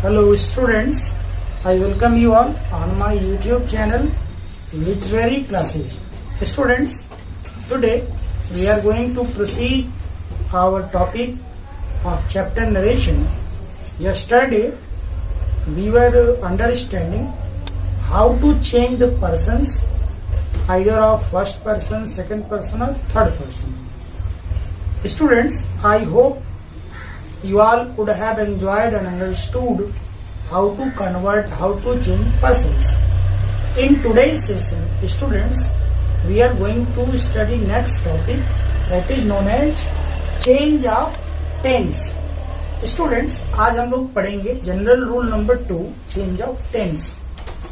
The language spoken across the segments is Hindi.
Hello students, I welcome you all on my YouTube channel Literary Classes. Students, today we are going to proceed our topic of chapter narration. Yesterday we were understanding how to change the persons either of first person, second person or third person. Students, I hope you all would have enjoyed and understood how to convert, how to change persons. In today's session, students, we are going to study next topic that is known as change of tense. Students, आज हम लोग पढ़ेंगे general rule number 2, change of tense.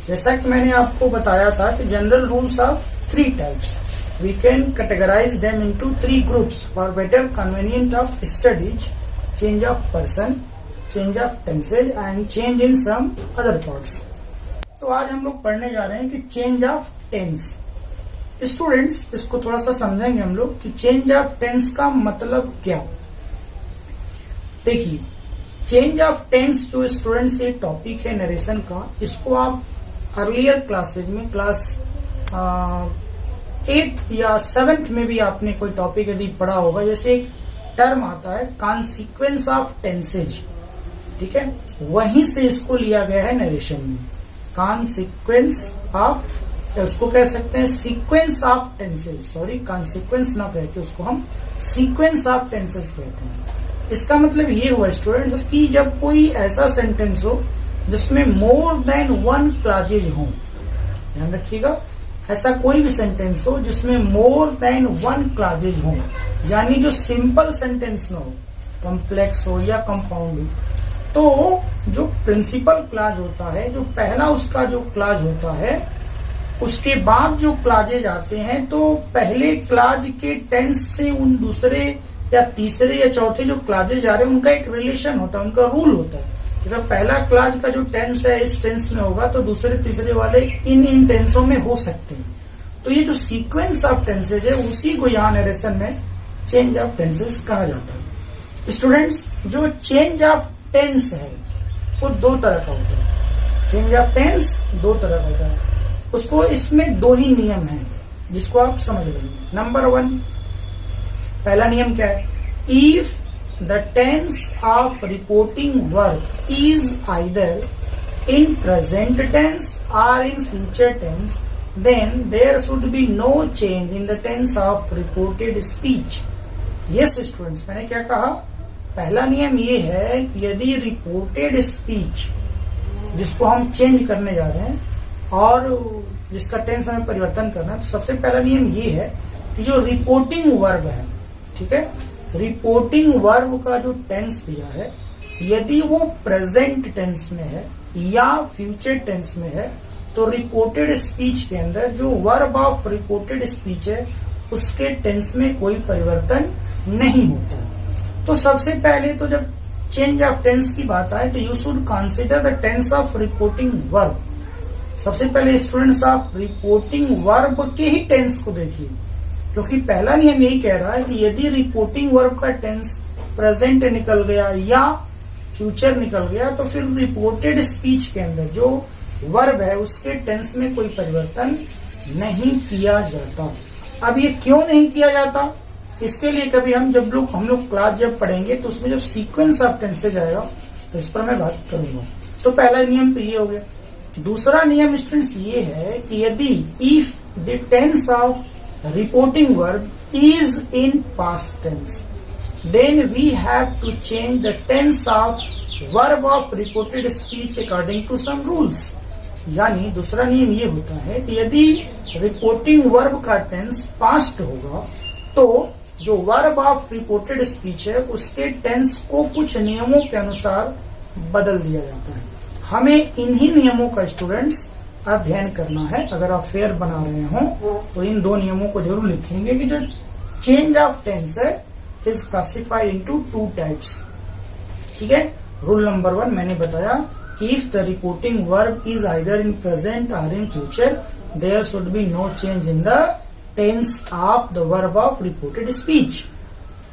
जैसा कि मैंने आपको बताया था कि general rules of 3 types. We can categorize them into 3 groups for better convenient of studies. Change of person, change of tenses and change in some other parts. तो आज हम लोग पढ़ने जा रहे हैं कि चेंज ऑफ टेंस. स्टूडेंट्स, इसको थोड़ा सा समझेंगे हम लोग कि चेंज ऑफ टेंस का मतलब क्या. देखिए, चेंज ऑफ टेंस जो स्टूडेंट्स ये टॉपिक है नरेशन का, इसको आप अर्लियर क्लासेज में क्लास 8 या 7th में भी आपने कोई टॉपिक यदि पढ़ा होगा. जैसे एक टर्म आता है कॉन्सिक्वेंस ऑफ टेंसेज, ठीक है, वहीं से इसको लिया गया है नरेशन में. कॉन्सिक्वेंस ऑफ, उसको कह सकते हैं sequence of tenses. Sorry, consequence ना कहते, उसको हम सीक्वेंस ऑफ टेंसेज कहते हैं. इसका मतलब ये हुआ स्टूडेंट्स कि जब कोई ऐसा सेंटेंस हो जिसमें मोर देन 1 क्लॉजेज हो, ध्यान रखिएगा, ऐसा कोई भी सेंटेंस हो जिसमें मोर देन 1 क्लॉजेज हो, यानी जो सिंपल सेंटेंस ना हो, कॉम्प्लेक्स हो या कंपाउंड हो, तो जो प्रिंसिपल क्लॉज होता है, जो पहला उसका जो क्लॉज होता है, उसके बाद जो क्लॉजेज आते हैं, तो पहले क्लॉज के टेंस से उन दूसरे या तीसरे या चौथे जो क्लॉजेज आ रहे हैं उनका एक रिलेशन होता है, उनका रूल होता है. जब पहला क्लॉज का जो टेंस है इस टेंस में होगा तो दूसरे तीसरे वाले इन टेंसों में हो सकते हैं. तो ये जो सीक्वेंस ऑफ टेंसेज है उसी को यहाँ नरेशन में चेंज ऑफ टेंसेज कहा जाता है. स्टूडेंट्स, जो चेंज ऑफ टेंस है वो 2 तरह का होता है. चेंज ऑफ टेंस 2 तरह का होता है. उसको इसमें 2 ही नियम है जिसको आप समझ लेंगे. नंबर 1, पहला नियम क्या है? If the tense of reporting verb is either in present tense और in future tense, then there should be no change in the tense of reported speech. Yes students, मैंने क्या कहा? पहला नियम ये है कि यदि रिपोर्टेड स्पीच जिसको हम चेंज करने जा रहे हैं और जिसका टेंस हमें परिवर्तन करना है, तो सबसे पहला नियम ये है कि जो रिपोर्टिंग वर्ब है, ठीक है, रिपोर्टिंग वर्ब का जो टेंस दिया है, यदि वो प्रेजेंट टेंस में है या फ्यूचर टेंस में है, तो रिपोर्टेड स्पीच के अंदर जो वर्ब ऑफ रिपोर्टेड स्पीच है उसके टेंस में कोई परिवर्तन नहीं होता है. तो सबसे पहले तो जब चेंज ऑफ टेंस की बात आए तो you should consider the tense of reporting verb. सबसे पहले स्टूडेंट्स आप रिपोर्टिंग वर्ब के ही टेंस को देखिए, क्योंकि पहला नियम यही कह रहा है कि यदि रिपोर्टिंग वर्ब का टेंस प्रेजेंट निकल गया या फ्यूचर निकल गया तो फिर रिपोर्टेड स्पीच के अंदर जो वर्ब है उसके टेंस में कोई परिवर्तन नहीं किया जाता. अब ये क्यों नहीं किया जाता, इसके लिए कभी हम लोग क्लास जब पढ़ेंगे तो उसमें जब सीक्वेंस ऑफ टेंसेज आएगा तो इस पर मैं बात करूंगा. तो पहला नियम तो ये हो गया. दूसरा नियम स्टूडेंट्स ये है कि यदि if the tense of reporting verb is in past tense, then we have to change the tense of verb of reported speech according to some rules. यानी दूसरा नियम ये होता है कि यदि रिपोर्टिंग वर्ब का टेंस पास्ट होगा तो जो वर्ब ऑफ रिपोर्टेड स्पीच है उसके टेंस को कुछ नियमों के अनुसार बदल दिया जाता है. हमें इन्हीं नियमों का स्टूडेंट्स अध्ययन करना है. अगर आप फेयर बना रहे हो तो इन 2 नियमों को जरूर लिखेंगे कि जो चेंज ऑफ टेंस है इज क्लासिफाइड इनटू 2 टाइप्स. ठीक है. रूल नंबर 1 मैंने बताया, if the reporting verb is either in present or in future, there should be no change in the tense of the verb of reported speech.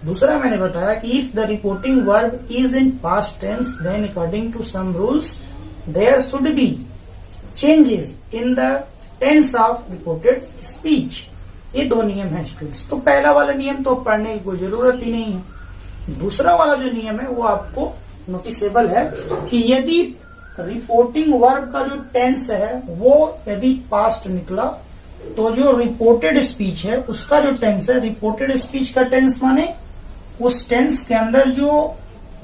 दूसरा मैंने बताया कि if the reporting verb is in past tense then according to some rules there should be changes in the tense of reported speech. ये दो नियम है स्टूडेंट्स। तो पहला वाला नियम तो पढ़ने की कोई जरूरत ही नहीं है। दूसरा वाला जो नियम है वो आपको नोटिसेबल है कि यदि रिपोर्टिंग वर्ब का जो टेंस है वो यदि पास्ट निकला तो जो रिपोर्टेड स्पीच है उसका जो टेंस है, रिपोर्टेड स्पीच का टेंस माने उस टेंस के अंदर जो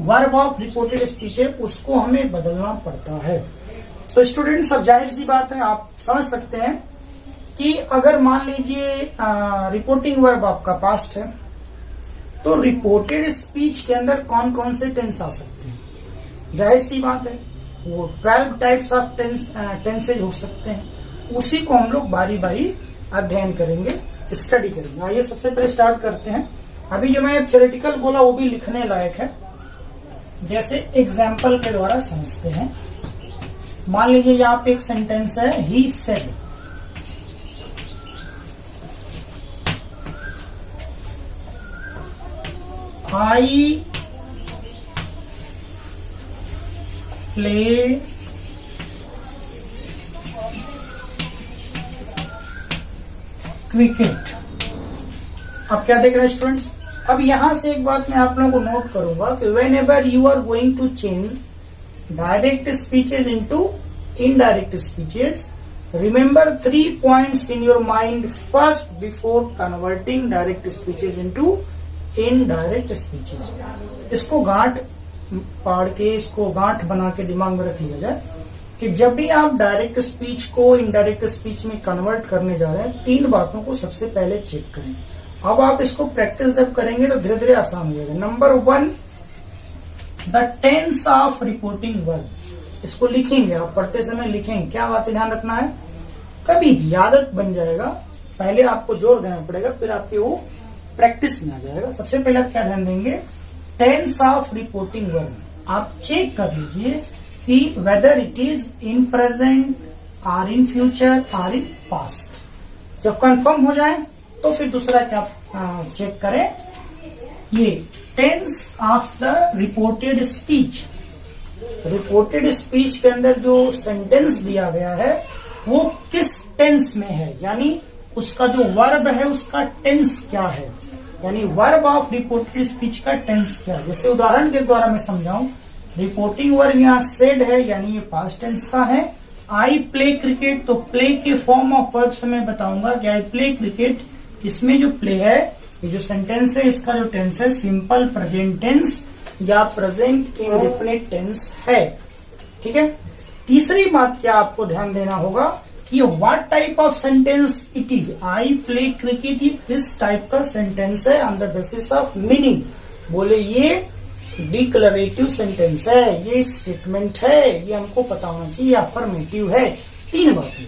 वर्ब ऑफ रिपोर्टेड स्पीच है उसको हमें बदलना पड़ता है। तो स्टूडेंट्स अब जाहिर सी बात है, आप समझ सकते हैं कि अगर मान लीजिए रिपोर्टिंग वर्ब आपका पास्ट है तो रिपोर्टेड स्पीच के अंदर कौन कौन से टेंस आ सकते हैं। जाहिर सी बात है वो 12 टाइप्स ऑफ टेंसेज हो सकते हैं। उसी को हम लोग बारी बारी अध्ययन करेंगे, स्टडी करेंगे। आइए सबसे पहले स्टार्ट करते हैं। अभी जो मैंने थ्योरेटिकल बोला वो भी लिखने लायक है, जैसे एग्जाम्पल के द्वारा समझते हैं। मान लीजिए यहाँ पे एक सेंटेंस है, he said. I play cricket. अब क्या देख रहे हैं स्टूडेंट्स, अब यहां से एक बात मैं आप लोगों को नोट करूंगा कि whenever you are going to change direct speeches into indirect speeches, remember 3 points in your mind first before converting direct speeches into indirect speeches। इसको गांठ पाड़ के, इसको गांठ बना के दिमाग में रख लिया जाए कि जब भी आप डायरेक्ट स्पीच को इनडायरेक्ट स्पीच में कन्वर्ट करने जा रहे हैं, 3 बातों को सबसे पहले चेक करें। अब आप इसको प्रैक्टिस जब करेंगे तो धीरे धीरे आसान हो जाएगा। Number 1, the tense of reporting verb. इसको लिखेंगे, आप पढ़ते समय लिखेंगे। क्या बातें ध्यान रखना है, कभी भी आदत बन जाएगा, पहले आपको जोर देना पड़ेगा, फिर आपके वो प्रैक्टिस में आ जाएगा। सबसे पहले आप क्या ध्यान देंगे, टेंस ऑफ रिपोर्टिंग वर्ब। आप चेक कर लीजिए कि whether it is in present or in future और इन पास्ट। जब कंफर्म हो जाए तो फिर दूसरा क्या चेक करें, ये tense of the reported speech. Reported speech के अंदर जो सेंटेंस दिया गया है वो किस टेंस में है, यानी उसका जो वर्ब है उसका टेंस क्या है, यानी वर्ब ऑफ रिपोर्टेड स्पीच का टेंस क्या है। जैसे उदाहरण के द्वारा मैं समझाऊं, रिपोर्टिंग वर्ब यहाँ सेड है, यानी ये पास्ट टेंस का है। आई प्ले क्रिकेट, तो प्ले के फॉर्म ऑफ वर्ब से मैं बताऊंगा कि आई प्ले क्रिकेट, इसमें जो प्ले है, ये जो सेंटेंस है इसका जो टेंस है सिंपल प्रेजेंट टेंस या प्रेजेंट इंडेफिनिट टेंस है। ठीक है। तीसरी बात क्या आपको ध्यान देना होगा कि what type of sentence it is. I play cricket, ये किस टाइप का सेंटेंस है on the basis of meaning. बोले ये डिक्लेरेटिव सेंटेंस है, ये स्टेटमेंट है, ये हमको पता होना चाहिए, अफर्मेटिव है। 3 बातें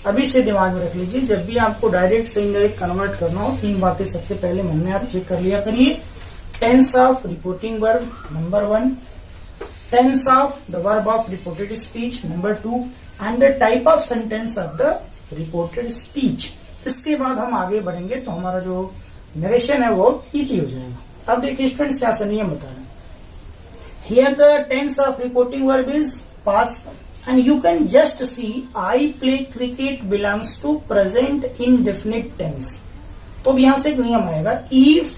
अभी से दिमाग में रख लीजिए। जब भी आपको डायरेक्ट से इनडायरेक्ट कन्वर्ट करना हो, 3 बातें सबसे पहले मन में आप चेक कर लिया करिए। Tense of reporting verb number 1, tense of the verb of reported speech number 2, and the type of sentence of the reported speech. इसके बाद हम आगे बढ़ेंगे तो हमारा जो नरेशन है वो इजी हो जाएगा। अब देखिए स्टूडेंट्स, क्या नियम बता रहे हैं। Here the tense of reporting verb is past and you can just see I play cricket belongs to present indefinite tense। तो अब यहां से एक नियम आएगा, if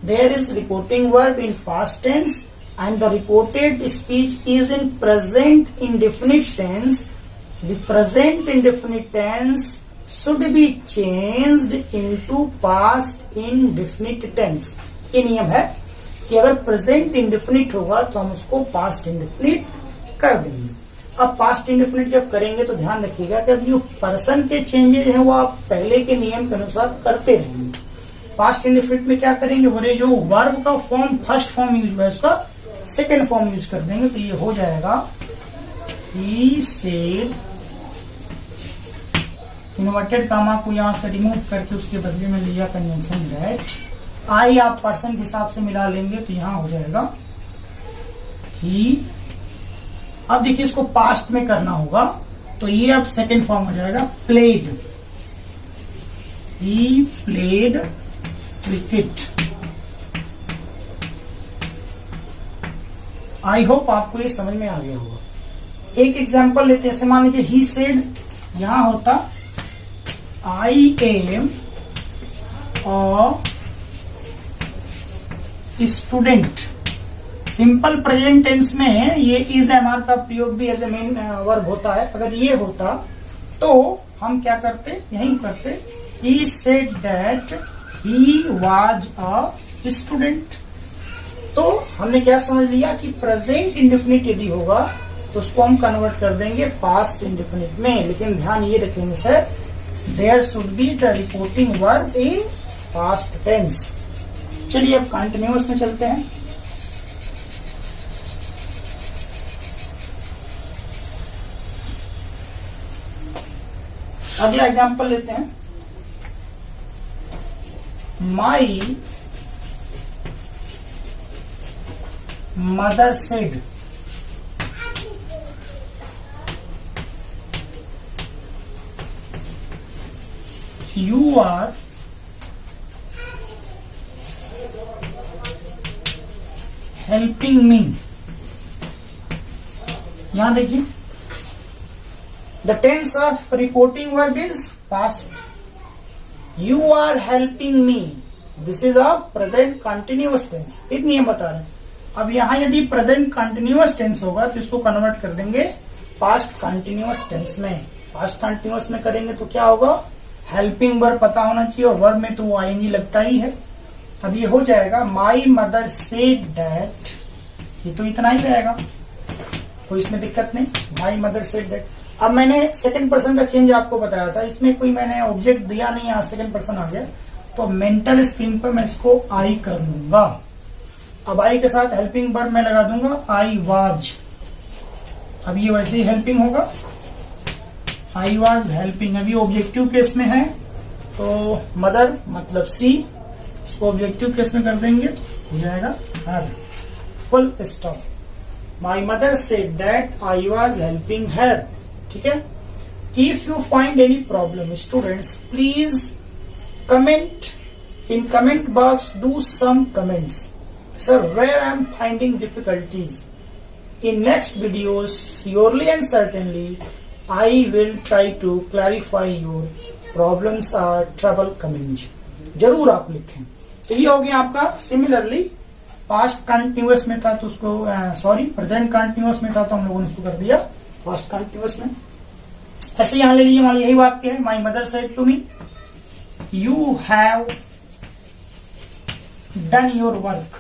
there is reporting verb in past tense and the reported speech is in present indefinite tense, the present indefinite tense should be changed into past indefinite tense। ये नियम है कि अगर present indefinite होगा तो हम उसको past indefinite कर देंगे। अब पास्ट इंडेफिनिट जब करेंगे तो ध्यान रखिएगा कि अब जो पर्सन के चेंजेस हैं वो आप पहले के नियम के अनुसार करते रहेंगे। पास्ट इंडेफिनिट में क्या करेंगे, बोले जो वर्ब का फॉर्म फर्स्ट फॉर्म यूज हुआ है उसका सेकेंड फॉर्म यूज कर देंगे। तो ये हो जाएगा ही सेड, इन्वर्टेड कामा को यहां से रिमूव करके उसके बदले में लिया कन्वेंशन दैट। आई आप पर्सन के हिसाब से मिला लेंगे तो यहां हो जाएगा ही। अब देखिए इसको पास्ट में करना होगा तो ये अब सेकेंड फॉर्म हो जाएगा played, he played cricket. I hope आपको ये समझ में आ गया होगा। एक एग्जांपल लेते हैं, जैसे मान लीजिए ही सेड, यहां होता I am a student. Simple present tense में ये इज एम आर का प्रयोग भी एज ए मेन वर्ब होता है। अगर ये होता तो हम क्या करते, यही करते, he said that he was a student. तो हमने क्या समझ लिया कि प्रेजेंट इंडेफिनिट यदि होगा तो उसको हम कन्वर्ट कर देंगे पास्ट इंडेफिनिट में। लेकिन ध्यान ये रखेंगे sir, there should be the reporting verb in past tense. चलिए अब कंटिन्यूअस में चलते हैं। अगला एग्जांपल लेते हैं, my mother said you are helping me. यहां देखिए, the tense of reporting verb is past. You are helping me. This is a present continuous tense. एक नियम बता रहे हैं। अब यहाँ यदि present continuous tense होगा तो इसको कन्वर्ट कर देंगे past continuous tense में। past continuous में करेंगे तो क्या होगा, helping verb पता होना चाहिए और verb में तो वो ing लगता ही है। अब ये हो जाएगा my mother said that, ये तो इतना ही रहेगा, कोई इसमें दिक्कत नहीं। my mother said that। अब मैंने सेकंड पर्सन का चेंज आपको बताया था, इसमें कोई मैंने ऑब्जेक्ट दिया नहीं, आज सेकंड पर्सन आ गया तो मेंटल स्क्रीन पर मैं इसको आई कर लूंगा। अब आई के साथ हेल्पिंग वर्ब मैं लगा दूंगा आई वाज। अब ये वैसे ही हेल्पिंग होगा, आई वाज हेल्पिंग। अभी ऑब्जेक्टिव केस में है तो मदर मतलब सी, इसको ऑब्जेक्टिव केस में कर देंगे तो हो जाएगा her. Full stop. My mother said that I was helping her. ठीक है। If you find any problem students, please comment in comment box, do some comments, sir where I am finding difficulties. In next videos surely and certainly I will try to clarify your problems or trouble coming. जरूर आप लिखें। तो ये हो गया आपका। सिमिलरली पास्ट कंटिन्यूअस में था तो उसको प्रेजेंट कंटिन्यूअस में था तो हम लोगों ने उसको कर दिया पास्ट कंटिन्यूअस में। ऐसे यहां ले लीजिए, मान यही वाक्य है, my mother said to me you have done your work.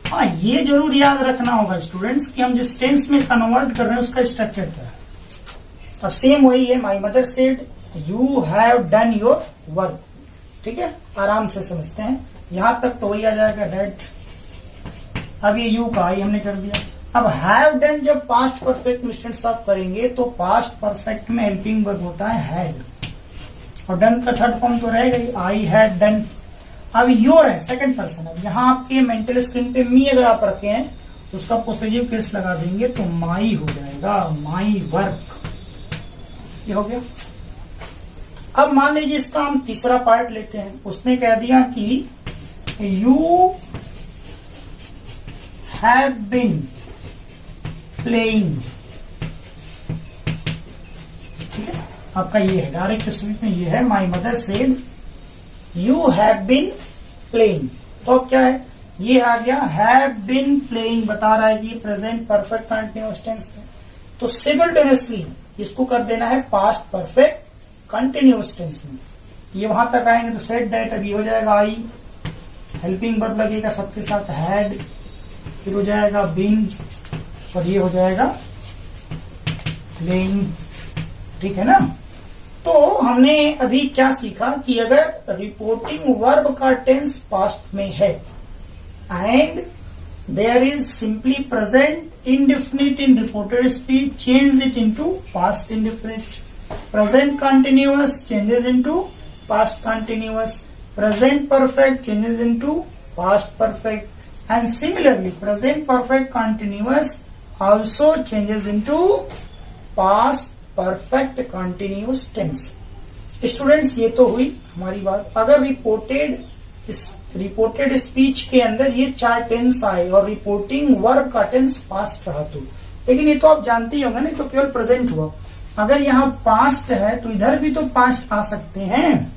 हाँ, ये जरूर याद रखना होगा स्टूडेंट्स कि हम जिस टेंस में कन्वर्ट कर रहे हैं उसका स्ट्रक्चर क्या है। अब सेम वही है, my mother said you have done your work. ठीक है, आराम से समझते हैं। यहां तक तो वही आ जाएगा डेट। अब ये यू का आई हमने कर दिया। अब हैव डन जब पास्ट परफेक्ट में स्टूडेंट्स आप करेंगे तो पास्ट परफेक्ट में हेल्पिंग वर्ब होता है हैड, और डन का थर्ड फॉर्म तो रहेगा ही, आई हैड डन। अब योर है सेकंड पर्सन। अब यहाँ आपके मेंटल स्क्रीन पे मी अगर आप रखे हैं तो उसका पोसेसिव केस लगा देंगे तो माई हो जाएगा, माई वर्क। ये हो गया। अब मान लीजिए इसका हम तीसरा पार्ट लेते हैं। उसने कह दिया कि यू हैव बीन प्लेइंग। ठीक है, आपका ये है डायरेक्ट स्पीच में, ये है my mother said you have been playing. तो अब क्या है, ये आ गया हैव बीन प्लेइंग, बता रहा है कि प्रेजेंट परफेक्ट कंटिन्यूअस टेंस है। तो सिमिल्टेनियसली इसको कर देना है पास्ट परफेक्ट कंटिन्यूअस टेंस में। ये वहां तक आएंगे तो सेड दैट, अभी हो जाएगा आई, हेल्पिंग वर्ब लगेगा सबके साथ हैड, फिर हो जाएगा बीन, और ये हो जाएगा प्लेइंग। ठीक है ना। तो हमने अभी क्या सीखा कि अगर रिपोर्टिंग वर्ब का टेंस पास्ट में है and there is simply present indefinite in reported speech, change it into past indefinite. Present continuous changes into past continuous. Present perfect changes into past perfect. And similarly present perfect continuous also changes into past perfect continuous tense। Students ये तो हुई हमारी बात। अगर रिपोर्टेड रिपोर्टेड स्पीच के अंदर ये 4 टेंस आए और रिपोर्टिंग वर्ब का टेंस पास्ट रहा तो, लेकिन ये तो आप जानते ही होंगे ना, तो केवल प्रेजेंट हुआ। अगर यहाँ पास्ट है तो इधर भी तो पास्ट आ सकते हैं,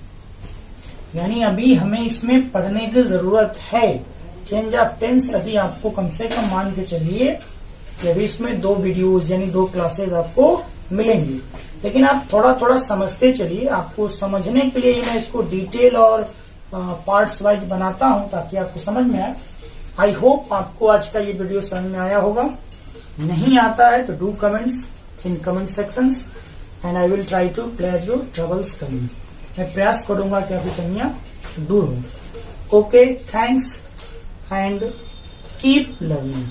यानी अभी हमें इसमें पढ़ने की जरूरत है। चेंज ऑफ टेंस अभी आपको कम से कम मान के चलिए कि अभी इसमें 2 वीडियोज यानी 2 क्लासेज आपको मिलेंगी, लेकिन आप थोड़ा थोड़ा समझते चलिए। आपको समझने के लिए मैं इसको डिटेल और पार्ट्स वाइज बनाता हूं ताकि आपको समझ में आए। आई होप आपको आज का ये वीडियो समझ में आया होगा। नहीं आता है तो do comments in comment sections and I will try to clear your troubles coming. मैं प्रयास करूंगा कि आपकी कमियां दूर हो। Okay, thanks and keep learning.